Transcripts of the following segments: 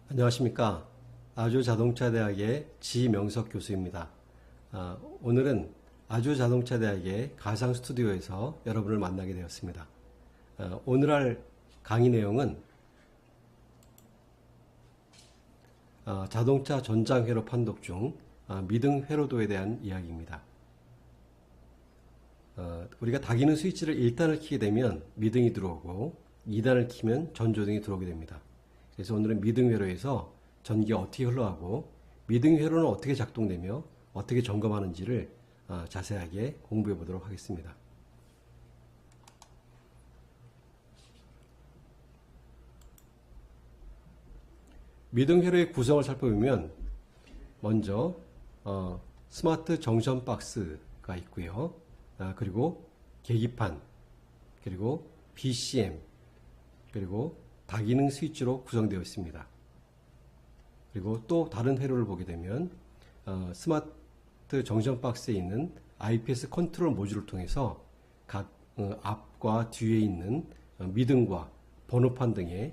안녕하십니까. 아주자동차대학의 지명석 교수입니다. 오늘은 아주자동차대학의 가상 스튜디오에서 여러분을 만나게 되었습니다. 오늘 할 강의 내용은 자동차 전장회로 판독 중 미등 회로도에 대한 이야기입니다. 우리가 다기능 스위치를 1단을 키게 되면 미등이 들어오고 2단을 키면 전조등이 들어오게 됩니다. 그래서 오늘은 미등 회로에서 전기가 어떻게 흘러가고 미등 회로는 어떻게 작동되며 어떻게 점검하는지를 자세하게 공부해 보도록 하겠습니다. 미등 회로의 구성을 살펴보면 먼저 스마트 정션 박스가 있고요. 그리고 계기판, 그리고 BCM, 그리고 다기능 스위치로 구성되어 있습니다. 그리고 또 다른 회로를 보게 되면 스마트 정션 박스에 있는 IPS 컨트롤 모듈을 통해서 각 앞과 뒤에 있는 미등과 번호판 등의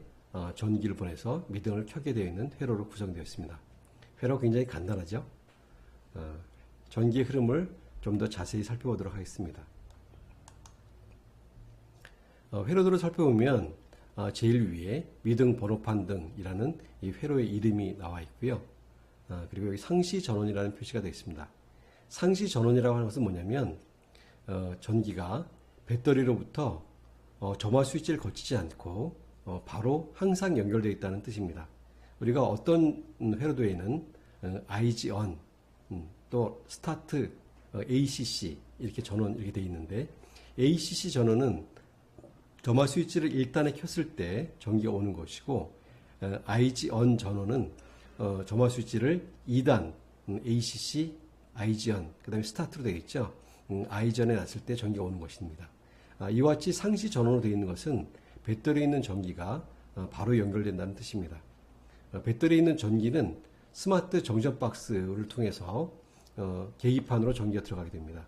전기를 보내서 미등을 켜게 되어 있는 회로로 구성되어 있습니다. 회로가 굉장히 간단하죠. 전기의 흐름을 좀 더 자세히 살펴보도록 하겠습니다. 회로도를 살펴보면 제일 위에 미등 번호판 등이라는 이 회로의 이름이 나와 있고요. 그리고 여기 상시 전원이라는 표시가 되어 있습니다. 상시 전원이라고 하는 것은 뭐냐면 전기가 배터리로부터 점화 스위치를 거치지 않고 바로 항상 연결되어 있다는 뜻입니다. 우리가 어떤 회로도에는 IG ON 또 스타트 ACC 이렇게 전원 이렇게 되어 있는데 ACC 전원은 점화 스위치를 1단에 켰을 때 전기가 오는 것이고 IG ON 전원은 점화 스위치를 2단 ACC, IG ON 그 다음에 스타트로 되어 있죠. IG ON에 놨을 때 전기가 오는 것입니다. 이와 같이 상시 전원으로 되어 있는 것은 배터리에 있는 전기가 바로 연결된다는 뜻입니다. 배터리에 있는 전기는 스마트 정션 박스를 통해서 계기판으로 전기가 들어가게 됩니다.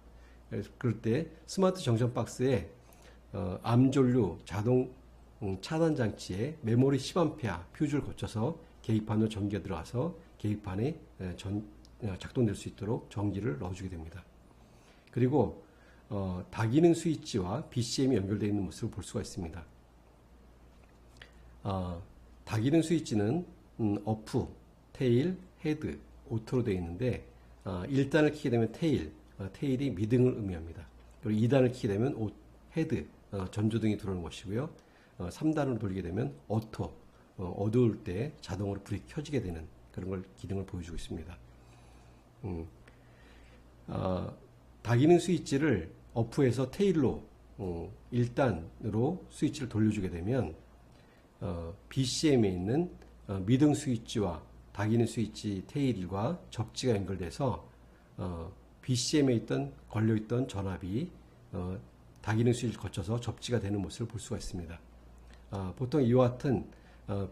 그럴 때 스마트 정션 박스에 암전류 자동 차단 장치에 메모리 10A 퓨즈를 거쳐서 계기판으로 전기가 들어가서 계기판에 작동될 수 있도록 전기를 넣어주게 됩니다. 그리고 다기능 스위치와 BCM이 연결되어 있는 모습을 볼 수가 있습니다. 다기능 스위치는 어프, 테일, 헤드, 오토로 되어 있는데 1단을 키게 되면 테일이 미등을 의미합니다. 그리고 2단을 키게 되면 헤드, 전조등이 들어오는 것이고요. 3단으로 돌리게 되면 오토, 어두울 때 자동으로 불이 켜지게 되는 그런 기능을 보여주고 있습니다. 다기능 스위치를 어프에서 테일로 1단으로 스위치를 돌려주게 되면 BCM에 있는 미등 스위치와 다기능 스위치 테일과 접지가 연결돼서 BCM에 걸려있던 전압이 다기능 스위치를 거쳐서 접지가 되는 모습을 볼 수가 있습니다. 보통 이와 같은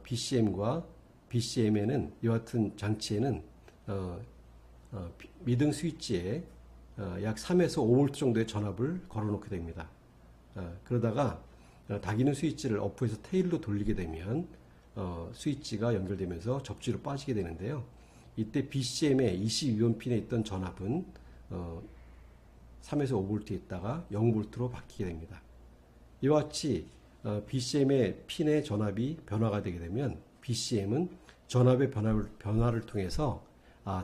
BCM과 BCM에는 이와 같은 장치에는 미등 스위치에 약 3에서 5V 정도의 전압을 걸어놓게 됩니다. 그러다가 다기능 스위치를 어프에서 테일로 돌리게 되면 스위치가 연결되면서 접지로 빠지게 되는데요. 이때 BCM의 22온 핀에 있던 전압은 3에서 5V에 있다가 0V로 바뀌게 됩니다. 이와 같이 BCM의 핀의 전압이 변화가 되게 되면 BCM은 전압의 변화를 통해서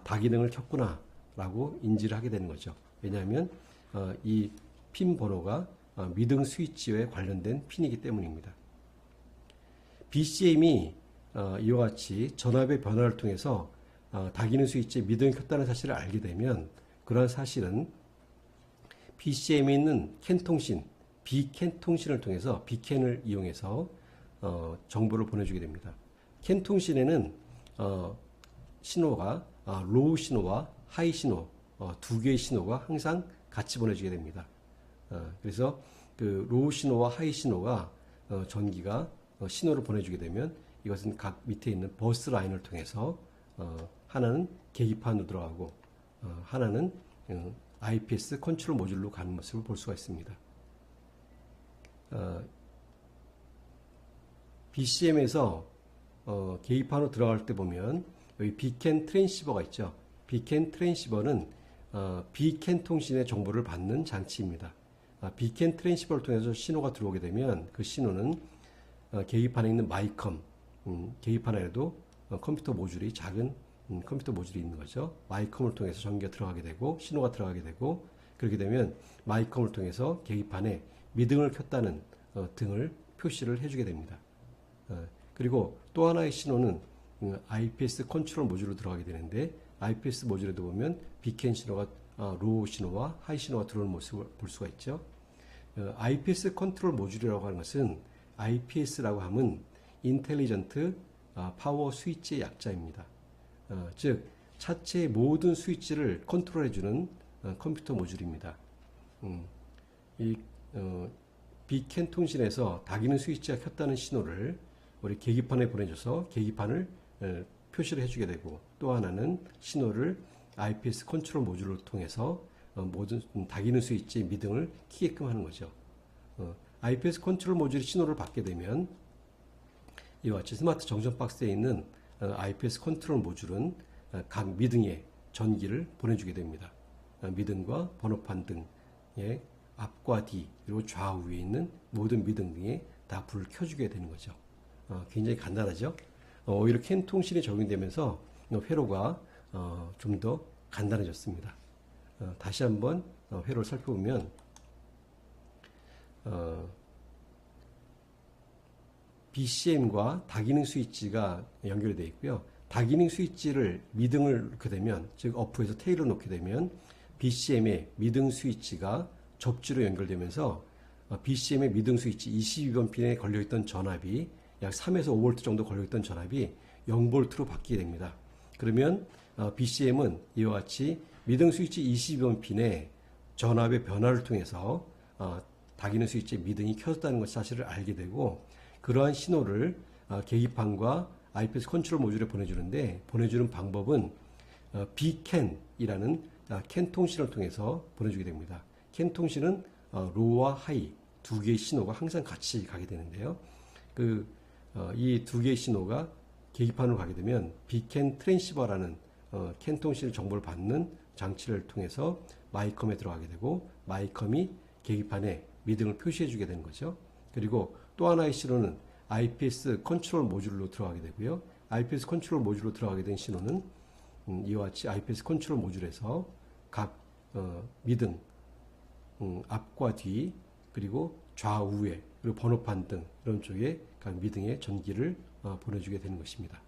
다기능을 켰구나 라고 인지를 하게 되는 거죠. 왜냐하면 이 핀 번호가 미등 스위치에 관련된 핀이기 때문입니다. BCM이 이와 같이 전압의 변화를 통해서 다기능 스위치에 미등을 켰다는 사실을 알게 되면 그러한 사실은 BCM에 있는 캔 통신, B캔 통신을 통해서 B캔을 이용해서 정보를 보내주게 됩니다. 캔 통신에는 신호가 로우 신호와 하이 신호 두 개의 신호가 항상 같이 보내주게 됩니다. 그래서 그 로우 신호와 하이 신호가 전기가 신호를 보내주게 되면 이것은 각 밑에 있는 버스 라인을 통해서 하나는 계기판으로 들어가고 하나는 IPS 컨트롤 모듈로 가는 모습을 볼 수가 있습니다. BCM에서 계기판으로 들어갈 때 보면 여기 비캔 트랜시버가 있죠. 비캔 트랜시버는 비캔 통신의 정보를 받는 장치입니다. 비캔 트랜시버를 통해서 신호가 들어오게 되면 그 신호는 계기판에 있는 마이컴, 계기판 안에도 컴퓨터 모듈이 작은 컴퓨터 모듈이 있는 거죠. 마이컴을 통해서 전기가 들어가게 되고 신호가 들어가게 되고 그렇게 되면 마이컴을 통해서 계기판에 미등을 켰다는 등을 표시를 해주게 됩니다. 그리고 또 하나의 신호는 IPS 컨트롤 모듈로 들어가게 되는데 IPS 모듈에도 보면 비캔 신호가 로우 신호와 하이 신호가 들어오는 모습을 볼 수가 있죠. IPS 컨트롤 모듈이라고 하는 것은 IPS라고 하면 인텔리전트 파워 스위치의 약자입니다. 즉 차체의 모든 스위치를 컨트롤해주는 컴퓨터 모듈입니다. 이 비캔 통신에서 다기능 스위치가 켰다는 신호를 우리 계기판에 보내줘서 계기판을 표시를 해주게 되고 또 하나는 신호를 IPS 컨트롤 모듈을 통해서 모든 다기능 스위치의 미등을 켜게끔 하는 거죠. IPS 컨트롤 모듈이 신호를 받게 되면 이와 같이 스마트 정전 박스에 있는 IPS 컨트롤 모듈은 각 미등에 전기를 보내주게 됩니다. 미등과 번호판 등의 앞과 뒤 그리고 좌우에 있는 모든 미등 등에 다 불을 켜주게 되는 거죠. 굉장히 간단하죠. 오히려 캔 통신이 적용되면서 회로가 좀 더 간단해졌습니다. 다시 한번 회로를 살펴보면 BCM과 다기능 스위치가 연결이 되어 있고요. 다기능 스위치를 미등을 놓게 되면 즉 어프에서 테일을 놓게 되면 BCM의 미등 스위치가 접지로 연결되면서 BCM의 미등 스위치 22번 핀에 걸려있던 전압이 약 3에서 5V 정도 걸려있던 전압이 0V로 바뀌게 됩니다. 그러면 BCM은 이와 같이 미등 스위치 22번 핀에 전압의 변화를 통해서 다기능 스위치의 미등이 켜졌다는 것 사실을 알게 되고 그러한 신호를 계기판과 IPS 컨트롤 모듈에 보내주는데 보내주는 방법은 B캔이라는 캔 통신을 통해서 보내주게 됩니다. 캔 통신은 로우와 하이 두 개의 신호가 항상 같이 가게 되는데요. 이 두 개의 신호가 계기판으로 가게 되면 B캔 트랜시버라는 캔 통신 정보를 받는 장치를 통해서 마이컴에 들어가게 되고 마이컴이 계기판에 미등을 표시해 주게 되는 거죠. 그리고 또 하나의 신호는 IPS 컨트롤 모듈로 들어가게 되고요. IPS 컨트롤 모듈로 들어가게 된 신호는 이와 같이 IPS 컨트롤 모듈에서 각 미등 앞과 뒤 그리고 좌우에 그리고 번호판 등 이런 쪽에 각 미등의 전기를 보내주게 되는 것입니다.